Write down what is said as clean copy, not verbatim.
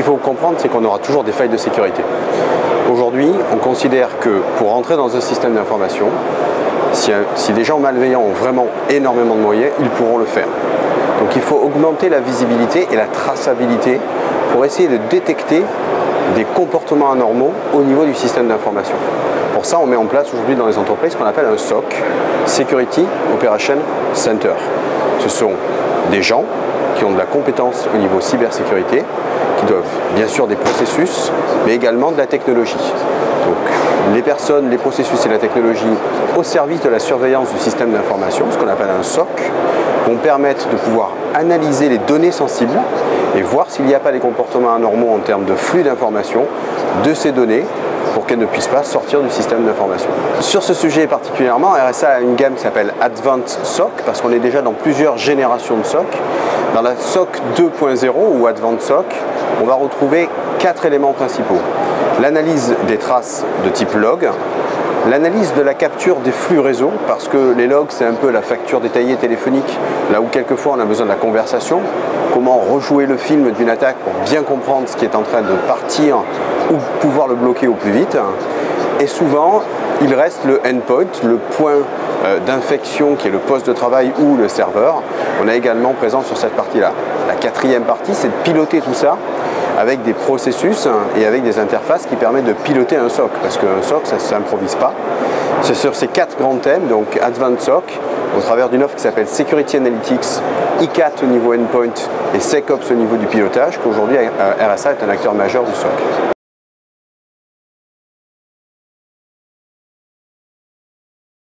faut comprendre, c'est qu'on aura toujours des failles de sécurité. Aujourd'hui, on considère que pour entrer dans un système d'information, si des gens malveillants ont vraiment énormément de moyens, ils pourront le faire. Donc il faut augmenter la visibilité et la traçabilité pour essayer de détecter des comportements anormaux au niveau du système d'information. Pour ça, on met en place aujourd'hui dans les entreprises ce qu'on appelle un SOC, Security Operation Center. Ce sont des gens qui ont de la compétence au niveau cybersécurité, qui doivent bien sûr des processus, mais également de la technologie. Donc les personnes, les processus et la technologie au service de la surveillance du système d'information, ce qu'on appelle un SOC, vont permettre de pouvoir analyser les données sensibles et voir s'il n'y a pas des comportements anormaux en termes de flux d'informations de ces données pour qu'elles ne puissent pas sortir du système d'information. Sur ce sujet particulièrement, RSA a une gamme qui s'appelle Advanced SOC parce qu'on est déjà dans plusieurs générations de SOC. Dans la SOC 2.0 ou Advanced SOC, on va retrouver 4 éléments principaux. L'analyse des traces de type log, l'analyse de la capture des flux réseau, parce que les logs c'est un peu la facture détaillée téléphonique, là où quelquefois on a besoin de la conversation, comment rejouer le film d'une attaque pour bien comprendre ce qui est en train de partir ou pouvoir le bloquer au plus vite. Et souvent, il reste le endpoint, le point d'infection qui est le poste de travail ou le serveur. On est également présent sur cette partie-là. La quatrième partie, c'est de piloter tout ça avec des processus et avec des interfaces qui permettent de piloter un SOC, parce qu'un SOC, ça ne s'improvise pas. C'est sur ces 4 grands thèmes, donc Advanced SOC, au travers d'une offre qui s'appelle Security Analytics, ICAT au niveau endpoint et SecOps au niveau du pilotage, qu'aujourd'hui RSA est un acteur majeur du SOC.